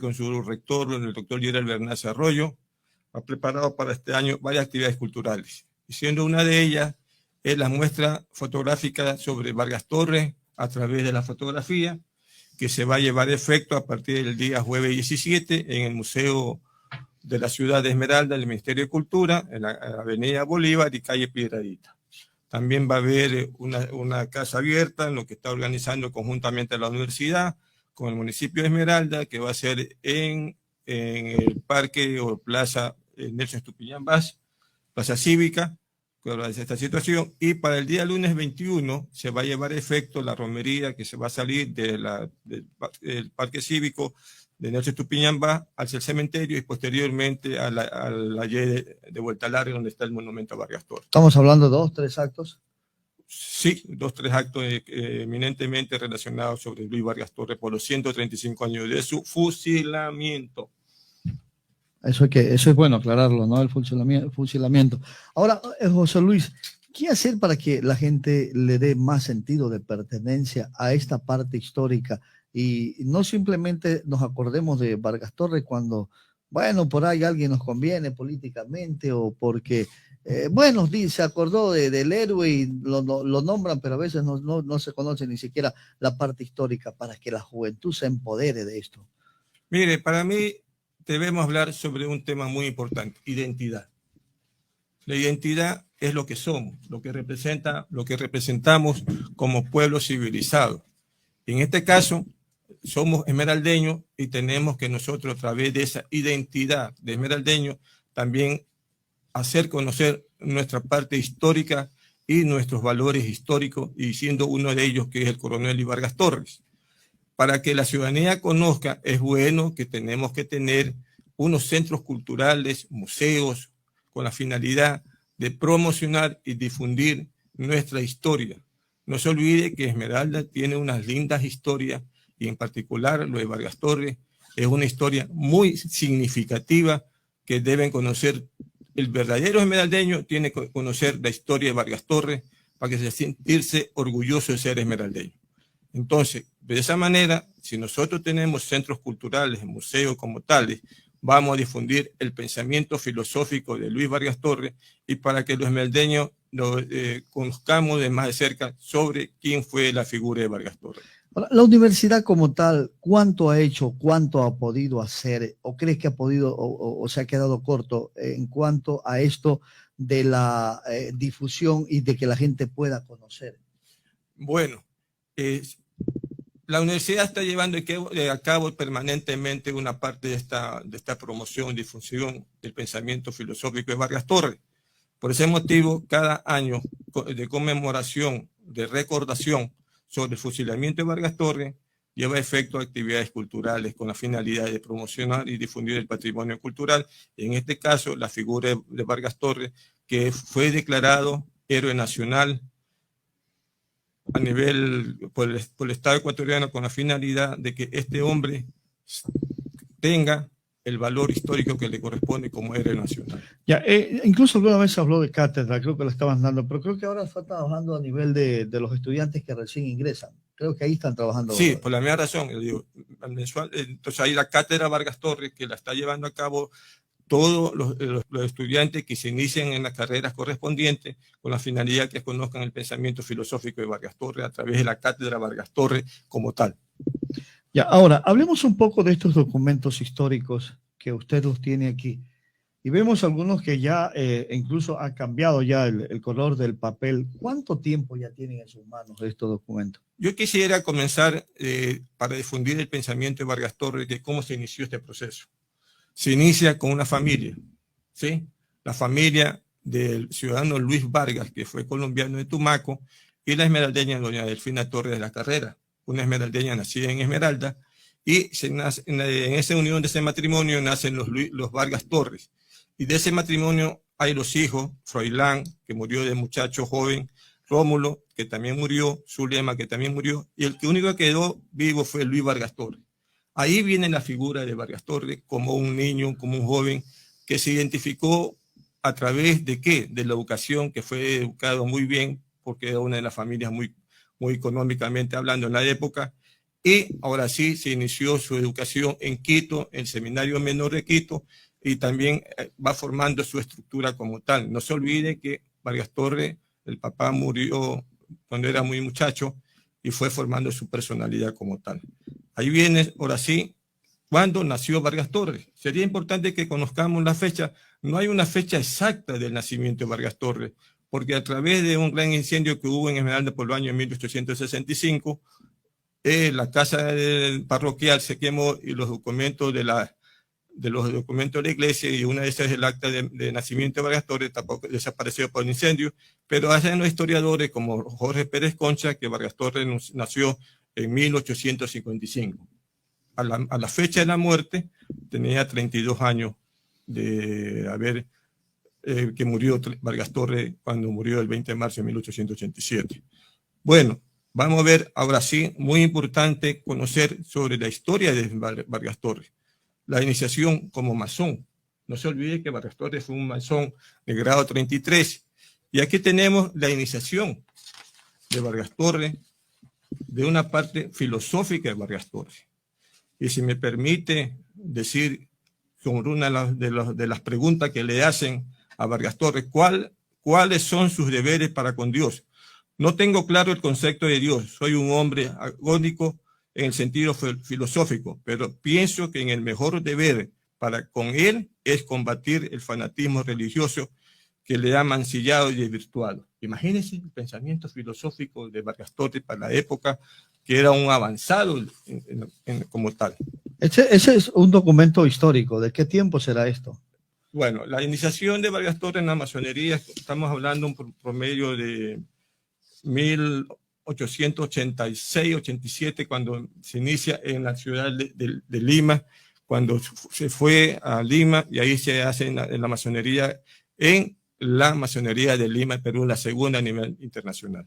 con su rector, el doctor Gerald Bernace Arroyo, ha preparado para este año varias actividades culturales, y siendo una de ellas es la muestra fotográfica sobre Vargas Torres a través de la fotografía, que se va a llevar a efecto a partir del día jueves 17 en el Museo de la Ciudad de Esmeralda, del Ministerio de Cultura, en la Avenida Bolívar y calle Piedradita. También va a haber una casa abierta en lo que está organizando conjuntamente la universidad con el municipio de Esmeralda, que va a ser en el parque o plaza Nelson Estupiñán Vaz, plaza cívica, con esta situación. Y para el día lunes 21 se va a llevar a efecto la romería que se va a salir del parque cívico de Nelson Estupiñán Vaz hacia el cementerio y posteriormente a la calle de Vuelta Larga, donde está el monumento a Vargas Torres. ¿Estamos hablando de 2, 3 actos? Sí, 2, 3 actos eminentemente relacionados sobre Luis Vargas Torres por los 135 años de su fusilamiento. Eso es bueno aclararlo, ¿no? El fusilamiento. Ahora, José Luis, ¿qué hacer para que la gente le dé más sentido de pertenencia a esta parte histórica y no simplemente nos acordemos de Vargas Torres cuando, bueno, por ahí alguien nos conviene políticamente o porque, bueno, se acordó del héroe y lo nombran, pero a veces no se conoce ni siquiera la parte histórica para que la juventud se empodere de esto? Mire, para mí debemos hablar sobre un tema muy importante: identidad. La identidad es lo que somos, lo que representamos como pueblo civilizado. En este caso, somos esmeraldeños y tenemos que nosotros, a través de esa identidad de esmeraldeño, también hacer conocer nuestra parte histórica y nuestros valores históricos, y siendo uno de ellos que es el coronel Luis Vargas Torres. Para que la ciudadanía conozca, es bueno que tenemos que tener unos centros culturales, museos, con la finalidad de promocionar y difundir nuestra historia. No se olvide que Esmeralda tiene unas lindas historias, y en particular lo de Vargas Torres es una historia muy significativa que deben conocer. El verdadero esmeraldeño tiene que conocer la historia de Vargas Torres para que se sentirse orgulloso de ser esmeraldeño. Entonces, de esa manera, si nosotros tenemos centros culturales, museos como tales, vamos a difundir el pensamiento filosófico de Luis Vargas Torres, y para que los esmeraldeños conozcamos de más de cerca sobre quién fue la figura de Vargas Torres. La universidad como tal, ¿cuánto ha hecho, cuánto ha podido hacer, o crees que ha podido o se ha quedado corto en cuanto a esto de la difusión y de que la gente pueda conocer? Bueno, la universidad está llevando a cabo permanentemente una parte de esta promoción y difusión del pensamiento filosófico de Vargas Torres. Por ese motivo, cada año de conmemoración, de recordación sobre el fusilamiento de Vargas Torres, lleva a efecto actividades culturales con la finalidad de promocionar y difundir el patrimonio cultural. En este caso, la figura de Vargas Torres, que fue declarado héroe nacional a nivel por el Estado ecuatoriano, con la finalidad de que este hombre tenga el valor histórico que le corresponde como héroe nacional. Ya, incluso alguna vez se habló de cátedra, creo que la estaban dando, pero creo que ahora está trabajando a nivel de los estudiantes que recién ingresan. Creo que ahí están trabajando. Sí, por la misma razón, yo digo, mensual. Entonces hay la cátedra Vargas Torres que la está llevando a cabo todos los estudiantes que se inician en las carreras correspondientes, con la finalidad que conozcan el pensamiento filosófico de Vargas Torres a través de la cátedra Vargas Torres como tal. Ya, ahora, hablemos un poco de estos documentos históricos que usted los tiene aquí. Y vemos algunos que ya incluso ha cambiado ya el color del papel. ¿Cuánto tiempo ya tienen en sus manos estos documentos? Yo quisiera comenzar para difundir el pensamiento de Vargas Torres, de cómo se inició este proceso. Se inicia con una familia, ¿sí? La familia del ciudadano Luis Vargas, que fue colombiano de Tumaco, y la esmeraldeña doña Delfina Torres de la Carrera, una esmeraldeña nacida en Esmeralda, y en esa unión de ese matrimonio nacen los Vargas Torres. Y de ese matrimonio hay los hijos: Froilán, que murió de muchacho joven, Rómulo, que también murió, Zulema, que también murió, y el único que quedó vivo fue Luis Vargas Torres. Ahí viene la figura de Vargas Torres como un niño, como un joven que se identificó a través de ¿qué? De la educación, que fue educado muy bien, porque era una de las familias muy económicamente hablando en la época, y ahora sí se inició su educación en Quito, en el Seminario Menor de Quito, y también va formando su estructura como tal. No se olvide que Vargas Torres, el papá murió cuando era muy muchacho y fue formando su personalidad como tal. Ahí viene, ahora sí, cuándo nació Vargas Torres. Sería importante que conozcamos la fecha. No hay una fecha exacta del nacimiento de Vargas Torres, porque a través de un gran incendio que hubo en Esmeralda por el año 1865, la casa parroquial se quemó y los documentos de la iglesia, y una de esas es el acta de nacimiento de Vargas Torres, tampoco desapareció por el incendio, pero hacen los historiadores como Jorge Pérez Concha que Vargas Torres nació en 1855. A la fecha de la muerte tenía 32 años de haber, que murió Vargas Torres cuando murió el 20 de marzo de 1887. Bueno, vamos a ver ahora sí, muy importante conocer sobre la historia de Vargas Torres. La iniciación como masón. No se olvide que Vargas Torres fue un masón de grado 33. Y aquí tenemos la iniciación de Vargas Torres, de una parte filosófica de Vargas Torres. Y si me permite decir sobre una de las preguntas que le hacen a Vargas Torres, ¿cuáles son sus deberes para con Dios? No tengo claro el concepto de Dios. Soy un hombre agónico en el sentido filosófico, pero pienso que en el mejor deber para con él es combatir el fanatismo religioso que le ha mancillado y desvirtuado. Imagínense el pensamiento filosófico de Vargas Torres para la época, que era un avanzado como tal. Ese es un documento histórico. ¿De qué tiempo será esto? Bueno, la iniciación de Vargas Torres en la masonería, estamos hablando un promedio de 1886-87, cuando se inicia en la ciudad de Lima, cuando se fue a Lima, y ahí se hace en la masonería, en la masonería de Lima, Perú, la segunda a nivel internacional.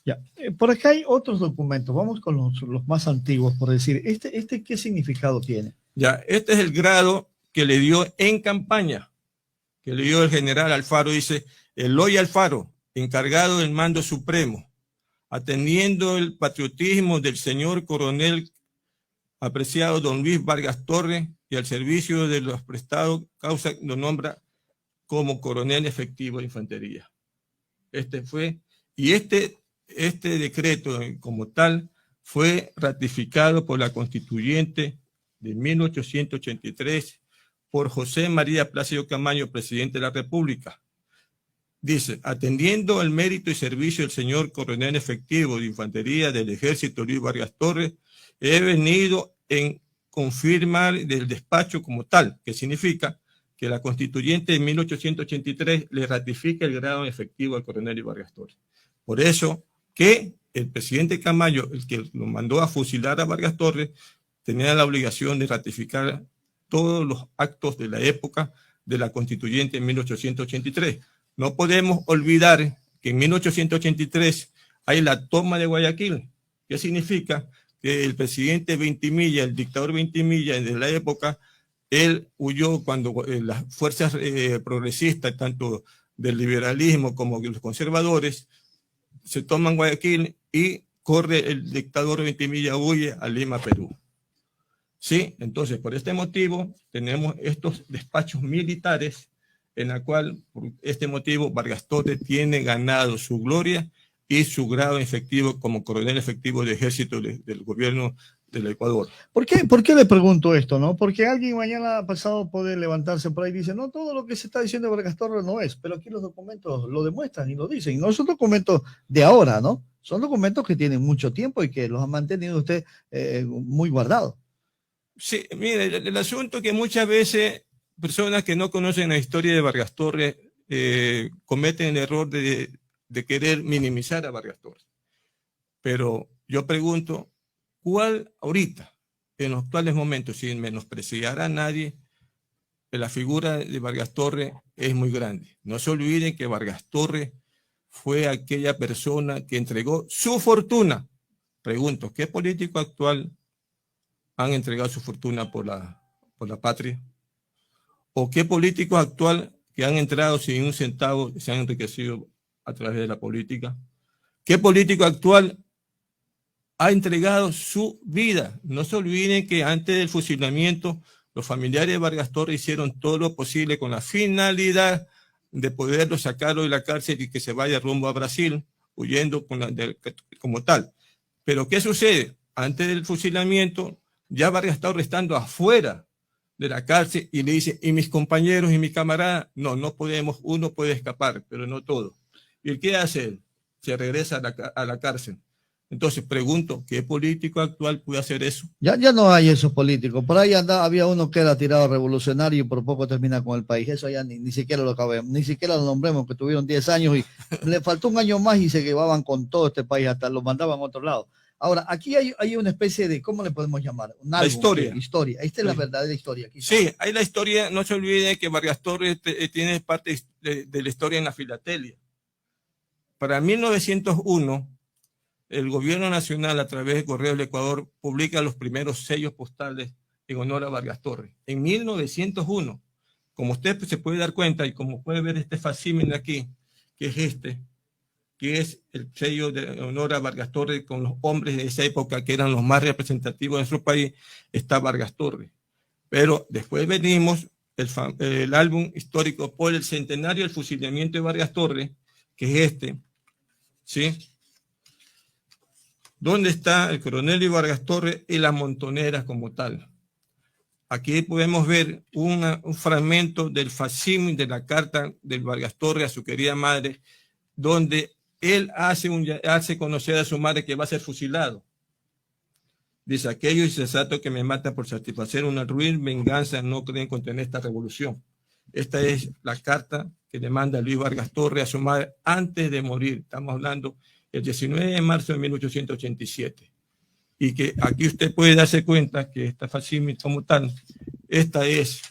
Ya. Por acá hay otros documentos. Vamos con los más antiguos, por decir. ¿Este qué significado tiene? Ya, este es el grado que le dio en campaña, que le dio el general Alfaro. Dice: Eloy Alfaro, encargado del mando supremo, atendiendo el patriotismo del señor coronel apreciado don Luis Vargas Torres y al servicio de los prestados causa, lo nombra como coronel efectivo de infantería. Este decreto como tal fue ratificado por la constituyente de 1883 por José María Plácido Camaño, presidente de la República. Dice: atendiendo el mérito y servicio del señor coronel efectivo de infantería del ejército Luis Vargas Torres, he venido en confirmar del despacho como tal, que significa que la constituyente de 1883 le ratifica el grado efectivo al coronel Vargas Torres. Por eso que el presidente Camaño, el que lo mandó a fusilar a Vargas Torres, tenía la obligación de ratificar todos los actos de la época de la constituyente en 1883. No podemos olvidar que en 1883 hay la toma de Guayaquil. ¿Qué significa? Que el presidente Ventimilla, el dictador Ventimilla de la época, él huyó cuando las fuerzas progresistas, tanto del liberalismo como de los conservadores, se toman Guayaquil y corre el dictador Ventimilla, huye a Lima, Perú. Sí, entonces por este motivo tenemos estos despachos militares en la cual, por este motivo, Vargas Torres tiene ganado su gloria y su grado efectivo como coronel efectivo de ejército del gobierno del Ecuador. ¿Por qué le pregunto esto, no? Porque alguien mañana pasado puede levantarse por ahí y dice: no, todo lo que se está diciendo de Vargas Torres no es, pero aquí los documentos lo demuestran y lo dicen. No son documentos de ahora, ¿no? Son documentos que tienen mucho tiempo y que los ha mantenido usted muy guardados. Sí, mire, el asunto es que muchas veces personas que no conocen la historia de Vargas Torres cometen el error de querer minimizar a Vargas Torres. Pero yo pregunto, ¿cuál ahorita, en los actuales momentos, sin menospreciar a nadie, la figura de Vargas Torres es muy grande? No se olviden que Vargas Torres fue aquella persona que entregó su fortuna. Pregunto, ¿qué político actual han entregado su fortuna por la patria? ¿O qué políticos actual que han entrado sin un centavo se han enriquecido a través de la política? ¿Qué político actual ha entregado su vida. No se olviden que antes del fusilamiento, los familiares de Vargas Torres hicieron todo lo posible con la finalidad de poderlo sacarlo de la cárcel y que se vaya rumbo a Brasil, huyendo como tal. Pero ¿qué sucede? Antes del fusilamiento, ya Vargas Torres estando afuera de la cárcel y le dice, y mis compañeros y mis camaradas, no podemos, uno puede escapar, pero no todo. ¿Y qué hace él? Se regresa a la cárcel. Entonces pregunto, ¿qué político actual puede hacer eso? Ya no hay esos políticos. Por ahí había uno que era tirado revolucionario y por poco termina con el país. Eso ya ni siquiera lo acabemos, ni siquiera lo nombremos, que tuvieron 10 años y le faltó un año más y se llevaban con todo este país, hasta lo mandaban a otro lado. Ahora, aquí hay una especie de, ¿cómo le podemos llamar? Un álbum, historia. Historia. Esta es la verdadera historia. Aquí sí, hay la historia. No se olvide que Vargas Torres tiene parte de la historia en la filatelia. Para 1901, el gobierno nacional, a través de Correo del Ecuador, publica los primeros sellos postales en honor a Vargas Torres. En 1901, como usted se puede dar cuenta y como puede ver este facsímil aquí, que es el sello de honor a Vargas Torres con los hombres de esa época que eran los más representativos de nuestro país, está Vargas Torres. Pero después venimos el álbum histórico por el centenario del fusilamiento de Vargas Torres, que es ¿sí? ¿Dónde está el coronel y Vargas Torres y las montoneras como tal? Aquí podemos ver un fragmento del facsímil de la carta del Vargas Torres a su querida madre, donde él hace conocer a su madre que va a ser fusilado. Dice, aquello insensato que me mata por satisfacer una ruin venganza no creen contener esta revolución. Esta es la carta que le manda Luis Vargas Torres a su madre antes de morir. Estamos hablando el 19 de marzo de 1887. Y que aquí usted puede darse cuenta que esta facsímil como tal, esta es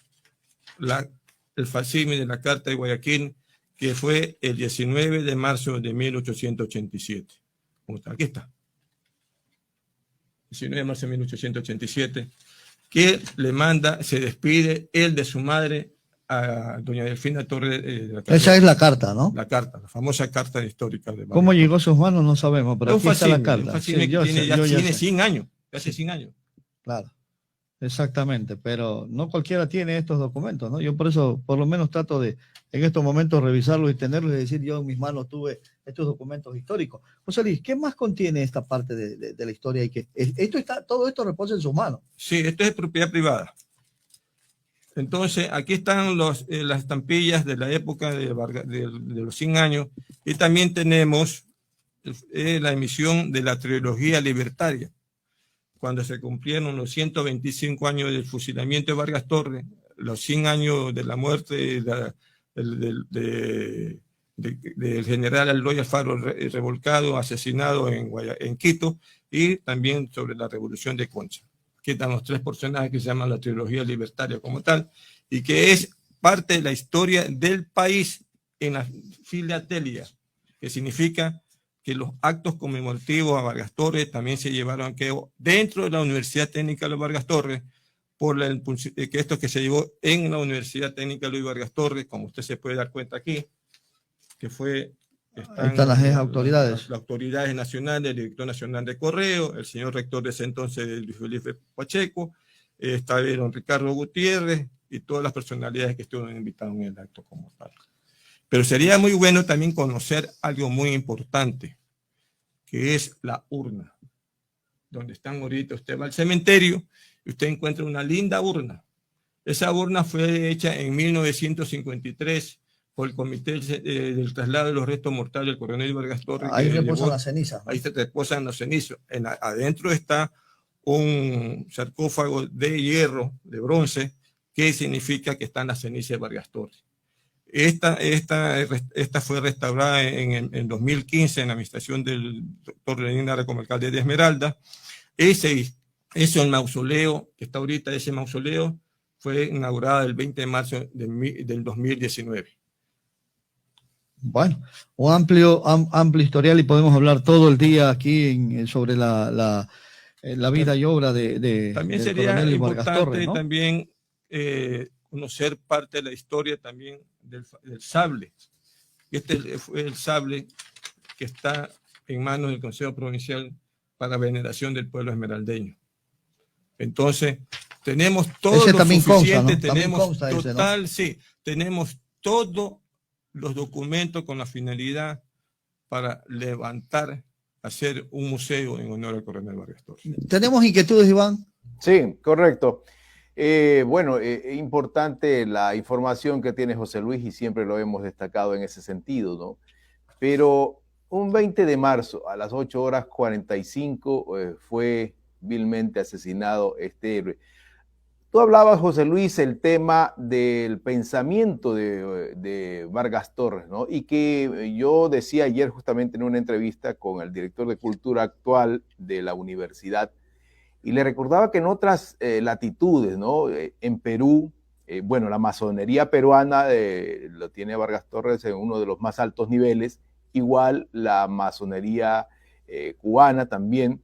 el facsímil de la Carta de Guayaquil, que fue el 19 de marzo de 1887. Aquí está. 19 de marzo de 1887, que le manda, se despide él de su madre a doña Delfina Torres. Esa es la carta, ¿no? La carta, la famosa carta histórica de Vargas. ¿Cómo llegó a sus manos? No sabemos, pero aquí está la carta. Sí, tiene 100 años, hace 100 años. Claro, exactamente, pero no cualquiera tiene estos documentos, ¿no? Yo por eso, por lo menos trato de, en estos momentos, revisarlos y tenerlos y decir, yo en mis manos tuve estos documentos históricos. José Luis, ¿qué más contiene esta parte de la historia? Y que todo esto reposa en sus manos. Sí, esto es propiedad privada. Entonces, aquí están las estampillas de la época de los 100 años y también tenemos la emisión de la trilogía libertaria, cuando se cumplieron los 125 años del fusilamiento de Vargas Torres, los 100 años de la muerte del general Eloy Alfaro revolcado, asesinado en Quito, y también sobre la revolución de Concha. Aquí están los 3 personajes que se llaman la trilogía libertaria como tal, y que es parte de la historia del país en la filatelia, que significa que los actos conmemorativos a Vargas Torres también se llevaron a cabo dentro de la Universidad Técnica de Vargas Torres, que esto que se llevó en la Universidad Técnica Luis Vargas Torres, como usted se puede dar cuenta aquí, que fue... Están las autoridades. Las autoridades nacionales, el director nacional de Correo, el señor rector de ese entonces, Luis Felipe Pacheco, está don Ricardo Gutiérrez y todas las personalidades que estuvieron invitadas en el acto como tal. Pero sería muy bueno también conocer algo muy importante, que es la urna. Donde están ahorita, usted va al cementerio y usted encuentra una linda urna. Esa urna fue hecha en 1953 por el Comité del Traslado de los Restos Mortales del coronel Vargas Torres. Ahí reposan las cenizas. Ahí se reposan las cenizas. Adentro está un sarcófago de hierro, de bronce, que significa que están las cenizas de Vargas Torres. Esta fue restaurada en 2015 en la administración del doctor Lenín Lara como alcalde de Esmeralda. Ese el mausoleo que está ahorita, ese mausoleo fue inaugurado el 20 de marzo del 2019. Bueno, un amplio historial y podemos hablar todo el día aquí sobre la vida y obra de también del sería coronel importante Vargas Torres, ¿no? también conocer parte de la historia también del sable. Este fue el sable que está en manos del Consejo Provincial para veneración del pueblo esmeraldeño. Entonces, tenemos todo Ese lo también suficiente, consta, ¿no? También tenemos consta ese, ¿no? total, sí, tenemos todos los documentos con la finalidad para levantar, hacer un museo en honor al coronel Vargas Torres. ¿Tenemos inquietudes, Iván? Sí, correcto. Bueno, importante la información que tiene José Luis y siempre lo hemos destacado en ese sentido, ¿no? Pero un 20 de marzo a las 8:45 fue vilmente asesinado este héroe. Tú hablabas, José Luis, el tema del pensamiento de Vargas Torres, ¿no? Y que yo decía ayer justamente en una entrevista con el director de Cultura actual de la universidad, y le recordaba que en otras latitudes, ¿no? En Perú, bueno, la masonería peruana lo tiene Vargas Torres en uno de los más altos niveles, igual la masonería cubana también,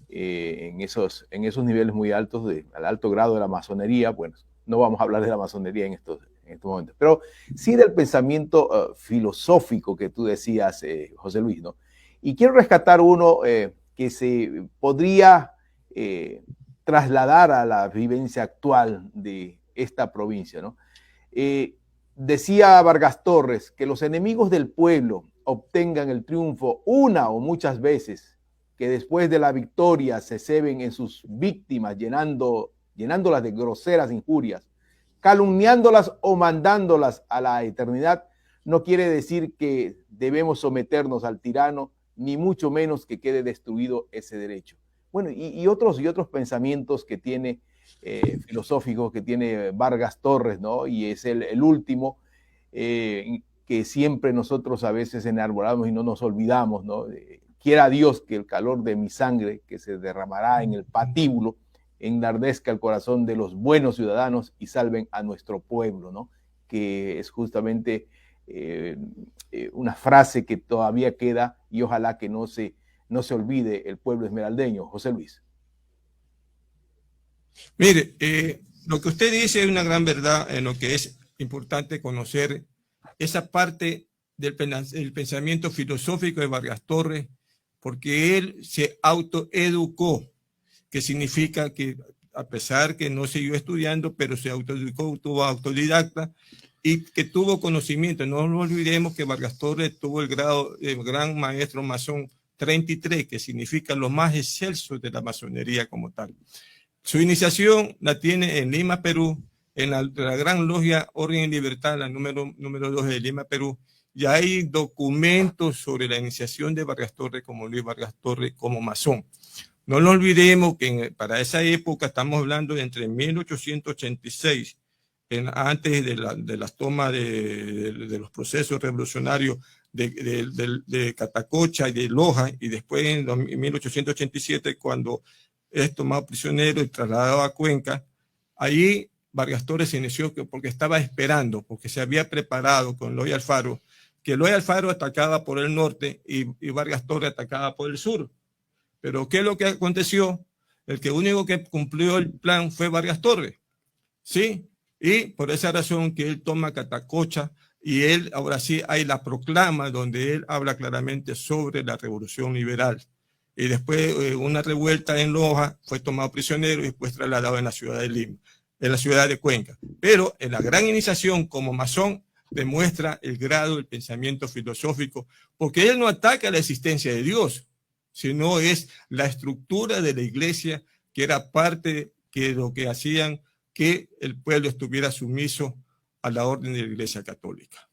en esos niveles muy altos, al alto grado de la masonería. Bueno, no vamos a hablar de la masonería en estos momentos, pero sí del pensamiento filosófico que tú decías, José Luis, ¿no? Y quiero rescatar uno que se podría trasladar a la vivencia actual de esta provincia, ¿no? Decía Vargas Torres que los enemigos del pueblo obtengan el triunfo una o muchas veces, que después de la victoria se ceben en sus víctimas, llenándolas de groseras injurias, calumniándolas o mandándolas a la eternidad, no quiere decir que debemos someternos al tirano, ni mucho menos que quede destruido ese derecho. Bueno, y otros pensamientos que tiene filosóficos que tiene Vargas Torres, ¿no? Y es el último que siempre nosotros a veces enarbolamos y no nos olvidamos, ¿no? Quiera Dios que el calor de mi sangre que se derramará en el patíbulo enardezca el corazón de los buenos ciudadanos y salven a nuestro pueblo, ¿no? Que es justamente una frase que todavía queda y ojalá que no se olvide el pueblo esmeraldeño. José Luis. Mire, lo que usted dice es una gran verdad en lo que es importante conocer esa parte del pensamiento filosófico de Vargas Torres, porque él se autoeducó, que significa que a pesar que no siguió estudiando, pero se autoeducó, tuvo autodidacta y que tuvo conocimiento. No nos olvidemos que Vargas Torres tuvo el grado de gran maestro masón 33, que significa los más excelsos de la masonería como tal. Su iniciación la tiene en Lima, Perú, en la Gran Logia Orden y Libertad, la número 2 de Lima, Perú. Y hay documentos sobre la iniciación de Vargas Torres como Luis Vargas Torres como masón. No nos olvidemos que para esa época, estamos hablando de entre 1886, antes de las tomas de los procesos revolucionarios de Catacocha y de Loja, y después en 1887, cuando es tomado prisionero y trasladado a Cuenca, ahí Vargas Torres se inició porque estaba esperando, porque se había preparado con Eloy Alfaro, que Eloy Alfaro atacaba por el norte y Vargas Torres atacaba por el sur. Pero ¿qué es lo que aconteció? El único que cumplió el plan fue Vargas Torres, ¿sí? Y por esa razón que él toma Catacocha y él, ahora sí, hay la proclama donde él habla claramente sobre la revolución liberal. Y después una revuelta en Loja, fue tomado prisionero y después trasladado en la ciudad de Lima, en la ciudad de Cuenca. Pero en la gran iniciación como masón demuestra el grado del pensamiento filosófico, porque él no ataca la existencia de Dios, sino es la estructura de la iglesia, que era parte de lo que hacían que el pueblo estuviera sumiso a la orden de la Iglesia Católica.